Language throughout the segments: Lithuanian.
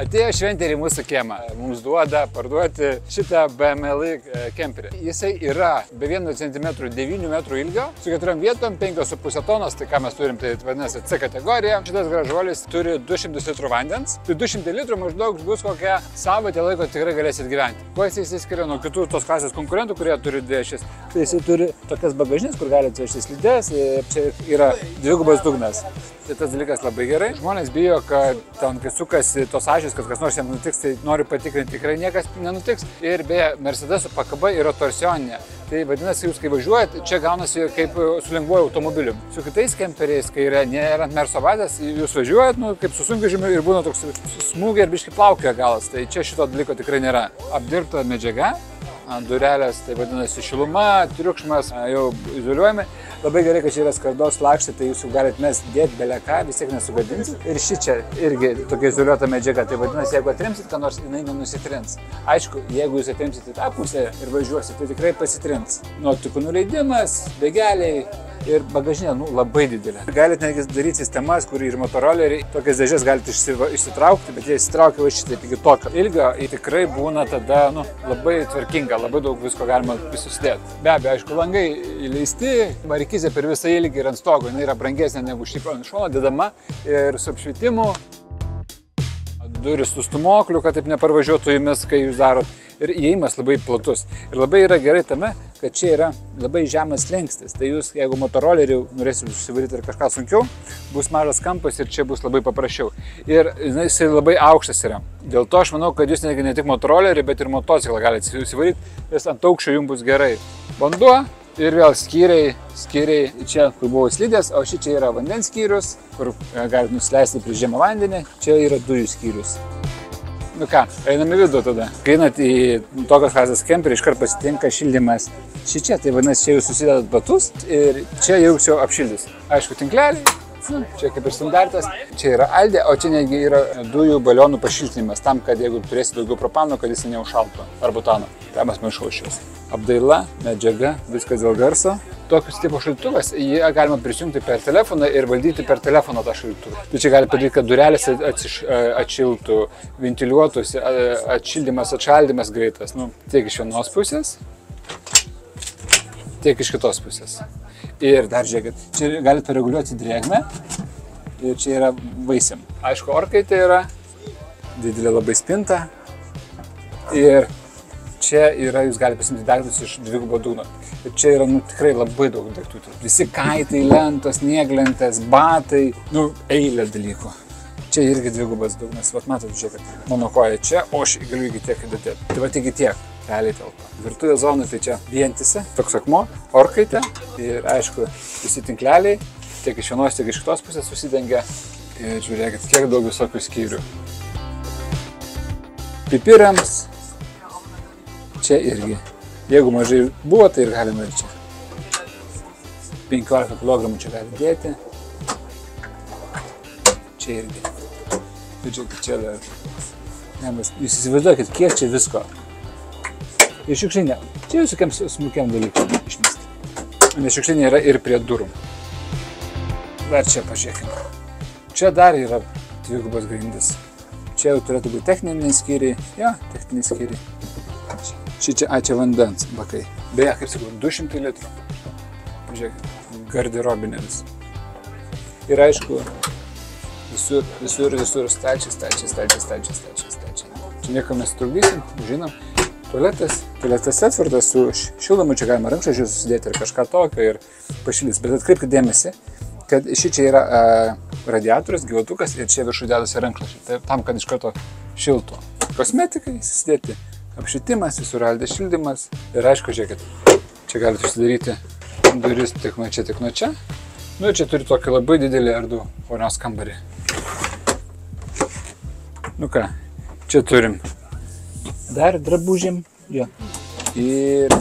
Atėjo šventė į mūsų kiemą. Mums duoda parduoti šitą BMW kemperį. Jisai yra be 1 cm 9 metrų ilgio, su 4 vietom, 5,5 tonos, tai ką mes turim, tai vadinasi C kategorija. Šitas gražuolis turi 200 litrų vandens. Tai 200 litrų maždaug bus kokią savaitę laiko tikrai galėsit gyventi. Kuo jisai išsiskiria nuo kitų tos klasės konkurentų, kurie turi dėšis? Tai jisai turi tokias bagažines, kur gali atvežti slides, ir čia yra dvigubas dugnas. Tai tas dalykas labai gerai. Žmonės bijo, kad ten, kai sukasi tos ašys, kad kas nors jam nutiks, tai noriu patikrinti, tikrai niekas nenutiks. Ir beje, Mercedeso pakaba yra torsioninė. Tai vadinasi, jūs kai važiuojat, čia gaunasi kaip su lengvuoju automobiliu. Su kitais kemperiais, kai nėra ant Merso bazės, jūs važiuojat, kaip su sunkvežimiu ir būna toks smūgiai ir biškai plaukioja galas. Tai čia šito dalyko tikrai nėra. Apdirbta medžiaga. Ant durelės, tai vadinasi šiluma, triukšmas, jau izoliuojami. Labai gerai, kad čia yra skardos lakštai, tai jūs jau galite mes dėti beleką, vis tiek nesugadinsit. Ir ši čia irgi tokia izoliuota medžiaga, tai vadinasi, jeigu atrimsit, ką nors, jinai nenusitrins. Aišku, jeigu jūs atrimsit į tą pusę ir važiuosit, tai tikrai pasitrins. Nuotikų nuleidimas, begeliai ir bagažinė, labai didelė. Galite netgi daryti sistemas, kur ir motoroleriai, tokias dėžės galite išsitraukti, bet jie įsitraukia va šitaip iki tokio ilgio, tikrai būna tada, labai tvarkinga, labai daug visko galima susidėti. Be abejo, aišku, langai įleisti, markizė per visą ilgį ir ant stogo, jinai yra brangesnė negu šiaip ant šono, dedama ir su apšvietimu, duris su stumokliu, kad taip neparvažiuotų jumis, kai jūs darot. Ir įėjimas labai platus. Ir labai yra gerai tame, kad čia yra labai žemas slenkstis. Tai jūs, jeigu motorolerių norėsit susivaryti ir kažką sunkiau, bus mažas kampas ir čia bus labai paprasčiau. Ir jisai labai aukštas yra. Dėl to aš manau, kad jūs ne tik motorolerį, bet ir motociklą galite susivaryti, nes ant aukščio jums bus gerai. Vanduo ir vėl skyriai čia, kur buvo slidės, o čia yra vandens skyrius, kur galite nusileisti prieš žemą vandenį, čia yra dujų skyrius. Nu ką, einame į vidų tada. Kai einat į tokios klasės kemperį, iškart pasitinka šildymas. Čia, tai vadinasi, čia jūs susidedat batus ir čia jau apšildys. Aišku, tinkleliai, čia kaip ir standartas. Čia yra Aldė, o čia netgi yra dujų balionų pašiltinimas, tam, kad jeigu turėsi daugiau propano, kad jis neužšaltų, ar butano. Tam aš maišau šios. Apdaila, medžiaga, viskas dėl garso. Tokius tipo šaldytuvas, jį galima prisijungti per telefoną ir valdyti per telefoną tą šaldytuvą. Tai čia gali padaryti, kad durelės atšiltų, ventiliuotųsi, atšildymas, atšaldymas greitas. Tiek iš vienos pusės, tiek iš kitos pusės. Ir dar žiūrėkit, čia galite pareguliuoti drėgmę ir čia yra vaisiam. Aišku, orkaitė yra, didelė labai spinta ir čia yra, jūs galite pasimti daiktus iš dvigubo dugno. Ir čia yra tikrai labai daug daiktų. Visi kaitai, lentos, snieglentės, batai, eilė dalykų. Čia irgi dvigubas dugnas. Vat matot, žiūrėkit, mano koja čia, o aš galiu iki tiek įdėti. Tai va tik tiek, realiai telpa. Virtuvės zonai tai čia vientisa, toks akmuo, orkaitė ir aišku, visi tinkleliai, tiek iš vienos, tiek iš kitos pusės susidengia. Ir žiūrėkit, kiek daug visokių skyrių. Pipirams. Čia irgi. Jeigu mažai buvo, tai ir galima ir čia. 15 kg čia gali dėti. Čia irgi. Čia dar. Jūs įsivaizduokit, kiek čia visko. Ir šiukšlinė. Čia visokiam smulkiam dalykam išmesti. Nes šiukšlinė yra ir prie durų. Dar čia pažiūrėkime. Čia dar yra dvigubas grindis. Čia jau turėtų būti techniniai skyriai. Jo, techniniai skyriai. Čia vandens bakai. Beje, kaip sakau, 200 litrų. Pažiūrėkit, garderobinė vis. Ir aišku, visur stalčiai. Čia nieko nesutrukdysim, žinom. Tualetas atvartas su šildomu, čia galima rankšluosčiu susidėti ir kažką tokio ir pašildys. Bet atkreipkite dėmesį, kad čia yra radiatorius, gyvatukas ir čia viršų dedasi rankšluosčiai. Tam, kad iš karto šiltų. Kosmetikai susidėti. Apšvietimas, visur Aldė šildymas ir aišku, žiūrėkit, čia galite užsidaryti duris tik nuo čia, tik nuo čia. Ir čia turi tokį labai didelį erdvų vonios kambarį. Ką, čia turim dar drabužiam, jo. Ir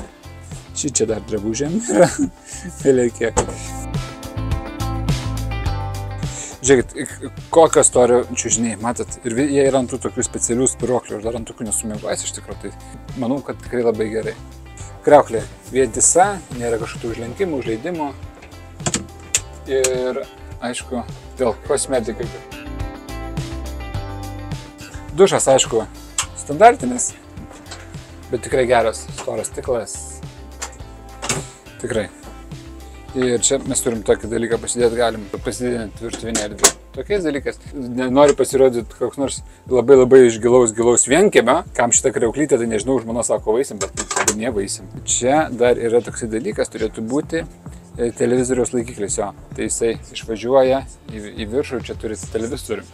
čia dar drabužiam yra, vėliau kiek. Žiūrėkit, kokio storio čiužiniai, matot, ir jie yra ant tų tokių specialių spiruoklių, aš dar ant tokių nesumėguojas iš tikrųjų, tai manau, kad tikrai labai gerai. Kriauklė vientisa, nėra kažkokių užlenkimų, užleidimų ir, aišku, dėl kosmetikai. Dušas, aišku, standartinis, bet tikrai geras, storas stiklas. Tikrai. Ir čia mes turim tokį dalyką pasidėti, galim pasidėti virtuvinę erdvę. Tokiais dalykais. Noriu pasirodyti koks nors labai iš gilaus vienkiemio, kam šitą kriauklytę, tai nežinau, žmona sako vaisim, bet tai nevaisim. Čia dar yra toksai dalykas, turėtų būti televizoriaus laikiklis jo. Tai jisai išvažiuoja į viršų, čia turi televizorių.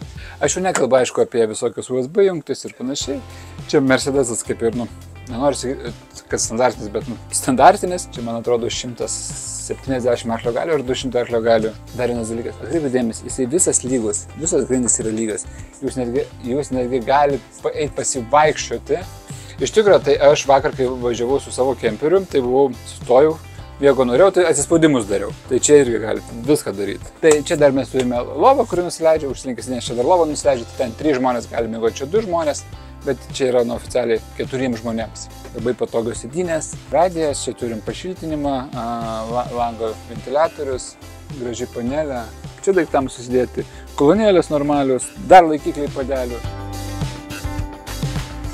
Aš jau nekalbu, aišku, apie visokius USB jungtis ir panašiai. Čia Mercedesas kaip ir, nenoriu sakyti, kad standartinis, bet standartinis. Čia, man atrodo, 170 arklio galių ir 200 arklio galių. Dar vienas dalykas. Atkreipkite dėmesį, jisai visas lygus, visas grindys yra lygas. Jūs netgi galite eiti pasivaikščioti. Iš tikrųjų, tai aš vakar, kai važiavau su savo kemperiu, tai sustojau. Jeigu norėjau, tai atsispaudimus dariau. Tai čia irgi galite viską daryti. Tai čia dar mes turime lovą, kuri nusileidžia, užsilinkęs, nes čia dar lovą nusileidžia, tai ten 3 žmonės gali miegoti, čia 2 žmonės, bet čia yra oficialiai 4 žmonėms. Labai patogios sėdynės, radijas, čia turim pašiltinimą, lango ventiliatorius, graži panelė. Čia daiktams susidėti kolonėlės normalius, dar laikikliai padelių.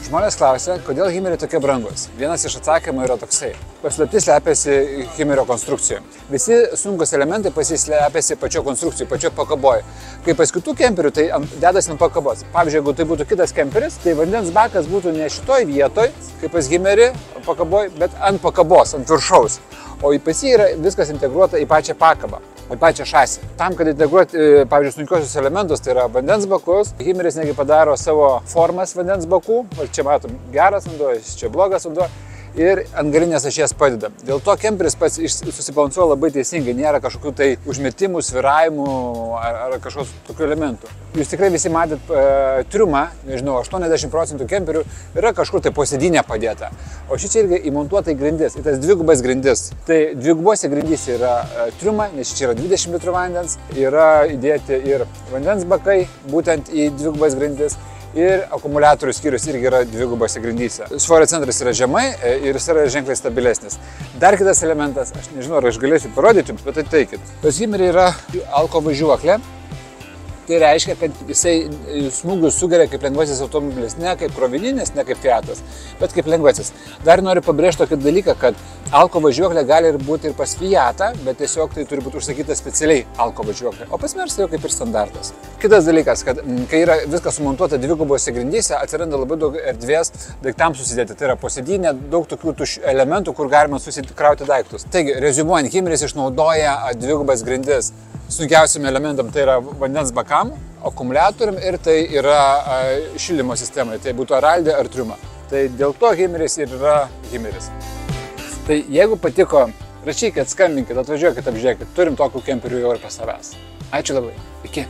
Žmonės klausia, kodėl Himeriai tokie brangus. Vienas iš atsakymų yra toksai. Paslaptis slepiasi Himerio konstrukcijoje. Visi sunkus elementai pasislepiasi pačio konstrukcijų, pačio pakaboj. Kai pas kitų kemperių, tai dedasi ant pakabos. Pavyzdžiui, jeigu tai būtų kitas kemperis, tai vandens bakas būtų ne šitoj vietoj, kaip pas Himerį pakaboj, bet ant pakabos, ant viršaus. O pas jį yra viskas integruota į pačią pakabą, į pačią šasį. Tam, kad integruoti, pavyzdžiui, sunkiosius elementus, tai yra vandens bakus, Himeris negi padaro savo formas vandens bakų. Čia matom geras vanduo, čia blogas vanduo. Ir ant galinės ašies padeda. Dėl to kemperis pats susibalansuoja labai teisingai, nėra kažkokių tai užmetimų, svyravimų ar kažkokių tokių elementų. Jūs tikrai visi matėt triumą, nežinau, 80% kemperių yra kažkur tai po sėdynę padėta. O šičia irgi įmontuota į grindis, į tas dvigubas grindis. Tai dvigubose grindys yra triumą, nes čia yra 20 litrų vandens, yra įdėti ir vandens bakai, būtent į dvigubas grindis. Ir akumuliatorių skyrius irgi yra dvigubose grindyse. Svorio centras yra žemai ir jis yra ženkliai stabilesnis. Dar kitas elementas, aš nežinau, ar aš galėsiu parodyti jums, bet ateikit. Pas Himeriai yra alko važiuoklė. Tai reiškia, kad jisai smūgius sugeria kaip lengvasis automobilis, ne kaip krovininis, ne kaip Fiatas, bet kaip lengvasis. Dar noriu pabrėžti tokį dalyką, kad alko važiuoklė gali būti ir pas Fiatą, bet tiesiog tai turi būti užsakyta specialiai alko važiuoklė. O pas Mercedes jau kaip ir standartas. Kitas dalykas, kad kai yra viskas sumontuota dvigubose grindyse, atsiranda labai daug erdvės daiktams susidėti. Tai yra posėdynė, daug tokių elementų, kur galima susikrauti daiktus. Taigi, reziumuojant, Himeris išnaudoja dvigubas grindis. Sunkiausiam elementam tai yra vandens bakam, akumuliatoriam ir tai yra šildymo sistemai, tai būtų ar Aldė ar Triuma. Tai dėl to Himeris ir yra Himeris. Tai jeigu patiko, rašykit, skambinkit, atvažiuokit, apžiūrėkit, turim tokių kemperių jau ir pas savęs. Ačiū labai, iki.